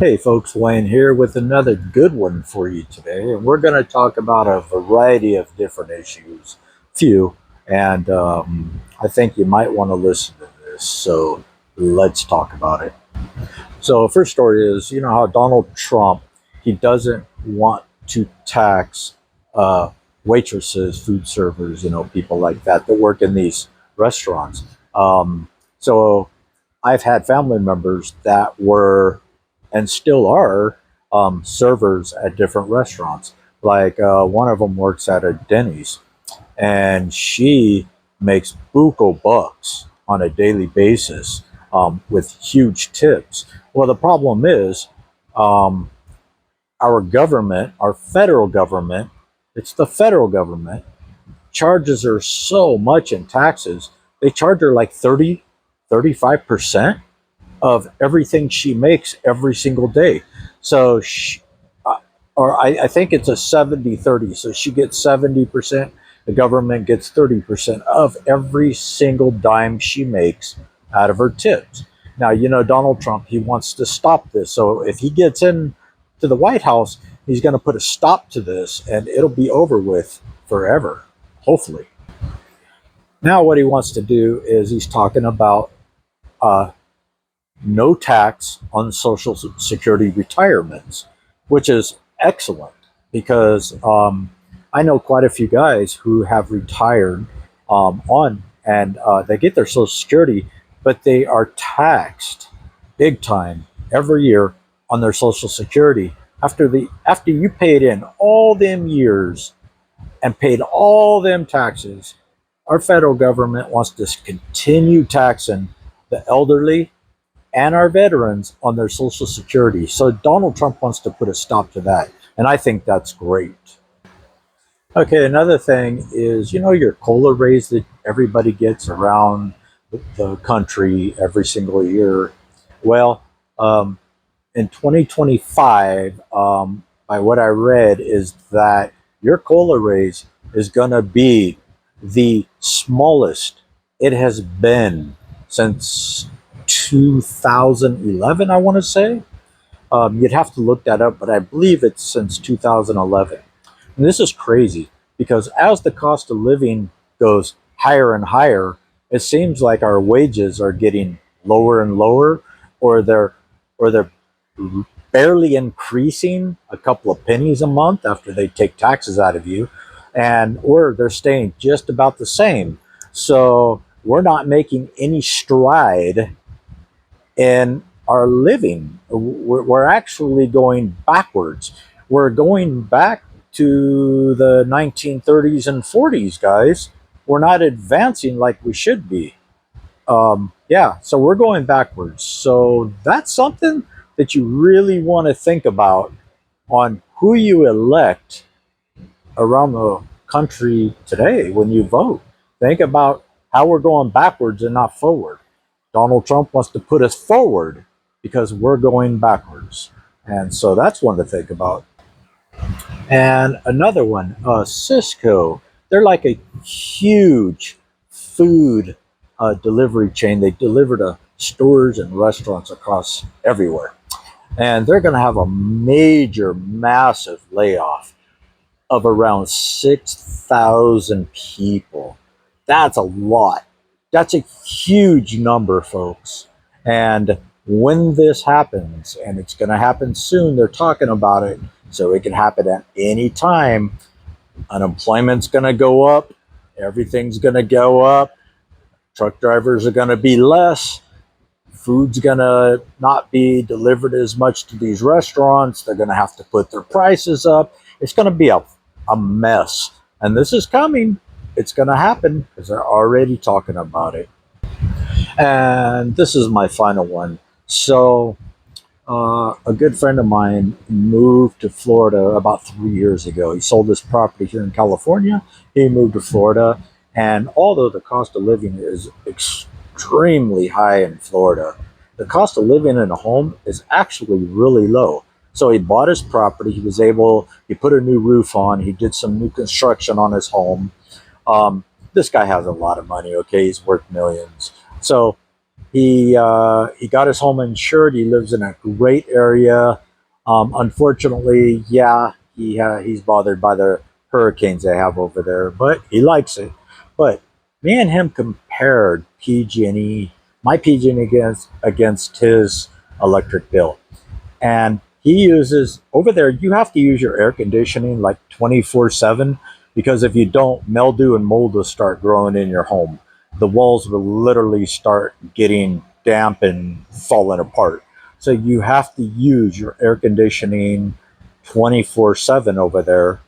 Hey folks, Wayne here with another good one for you today. And we're going to talk about a variety of different issues, few, and I think you might want to listen to this. So let's talk about it. So, first story is how Donald Trump, he doesn't want to tax uh, waitresses, food servers, people like that work in these restaurants. So I've had family members that were and still are servers at different restaurants. Like one of them works at a Denny's, and she makes buco bucks on a daily basis with huge tips. Well, the problem is um, our government, our federal government, it's the federal government charges her so much in taxes. They charge her like 35% of everything she makes every single day. So, or I think it's a 70-30. So she gets 70%, the government gets 30% of every single dime she makes out of her tips. Now, Donald Trump, he wants to stop this. So if he gets in to the White House, he's going to put a stop to this and it'll be over with forever, hopefully. Now, what he wants to do is he's talking about uh, no tax on Social Security retirements, which is excellent because I know quite a few guys who have retired on and they get their Social Security, but they are taxed big time every year on their Social Security after you paid in all them years and paid all them taxes. Our federal government wants to continue taxing the elderly and our veterans on their Social Security. So Donald Trump wants to put a stop to that. And I think that's great. Okay, another thing is, your COLA raise that everybody gets around the country every single year. Well, in 2025, by what I read, is that your COLA raise is going to be the smallest it has been since 2011, I want to say. You'd have to look that up, but I believe it's since 2011. And this is crazy because as the cost of living goes higher and higher, it seems like our wages are getting lower and lower, or they're barely increasing a couple of pennies a month after they take taxes out of you, and or they're staying just about the same. So we're not making any stride in our living. We're actually going backwards. We're going back to the 1930s and 40s, guys. We're not advancing like we should be. Yeah, so we're going backwards. So that's something that you really want to think about on who you elect around the country today when you vote. Think about how we're going backwards and not forward. Donald Trump wants to put us forward because we're going backwards. And so that's one to think about. And another one, Sysco. They're like a huge food delivery chain. They deliver to stores and restaurants across everywhere. And they're going to have a major, massive layoff of around 6,000 people. That's a lot. That's a huge number, folks. And when this happens, and it's going to happen soon, they're talking about it, so it can happen at any time. Unemployment's going to go up, everything's going to go up, truck drivers are going to be less, food's going to not be delivered as much to these restaurants, they're going to have to put their prices up. It's going to be a mess. And this is coming. It's going to happen because they're already talking about it. And this is my final one. So, a good friend of mine moved to Florida about 3 years ago. He sold his property here in California. He moved to Florida. And although the cost of living is extremely high in Florida, the cost of living in a home is actually really low. So he bought his property. He put a new roof on. He did some new construction on his home. This guy has a lot of money, okay? He's worth millions. So He got his home insured. He lives in a great area. Unfortunately, yeah, he's bothered by the hurricanes they have over there, but he likes it. But me and him compared PG&E, my PG&E against his electric bill, and he uses over there. You have to use your air conditioning like 24/7 because if you don't, mildew and mold will start growing in your home. The walls will literally start getting damp and falling apart. So you have to use your air conditioning 24/7 over there.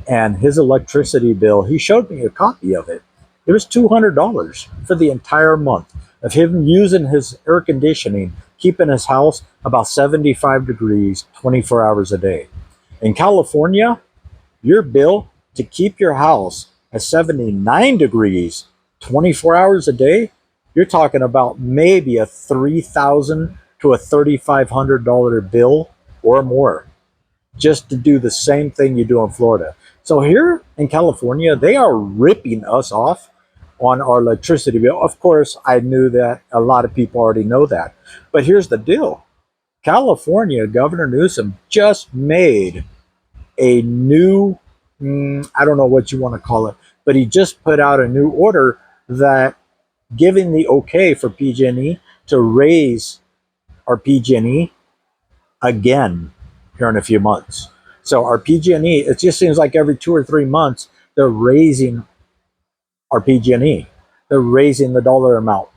And his electricity bill, he showed me a copy of it. It was $200 for the entire month of him using his air conditioning, keeping his house about 75 degrees 24 hours a day. In California, your bill to keep your house at 79 degrees 24 hours a day, you're talking about maybe a $3,000 to a $3,500 bill or more just to do the same thing you do in Florida. So here in California, they are ripping us off on our electricity bill. Of course, I knew that. A lot of people already know that. But here's the deal. California, Governor Newsom just made a new, I don't know what you want to call it, but he just put out a new order that giving the okay for PG&E to raise our PG&E again here in a few months. So our PG&E, it just seems like every 2 or 3 months they're raising our PG&E. They're raising the dollar amount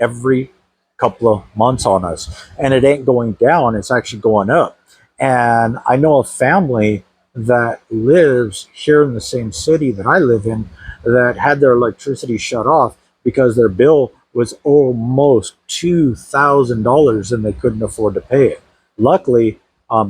every couple of months on us, and it ain't going down. It's actually going up. And I know a family that lives here in the same city that I live in that had their electricity shut off because their bill was almost $2,000 and they couldn't afford to pay it. Luckily,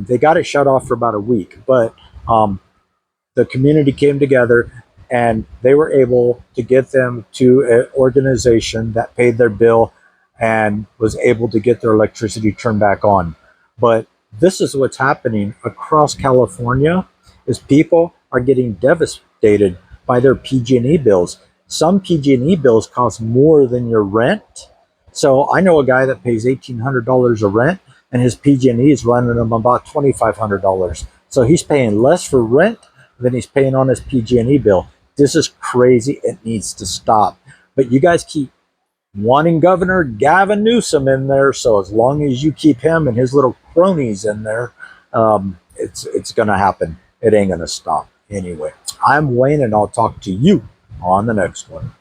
they got it shut off for about a week, but the community came together and they were able to get them to an organization that paid their bill and was able to get their electricity turned back on. But this is what's happening across California is people are getting devastated by their PG&E bills. Some PG&E bills cost more than your rent. So I know a guy that pays $1,800 a rent and his PG&E is running him about $2,500. So he's paying less for rent than he's paying on his PG&E bill. This is crazy. It needs to stop. But you guys keep wanting Governor Gavin Newsom in there, so as long as you keep him and his little cronies in there, it's going to happen. It ain't going to stop anyway. I'm Wayne, and I'll talk to you on the next one.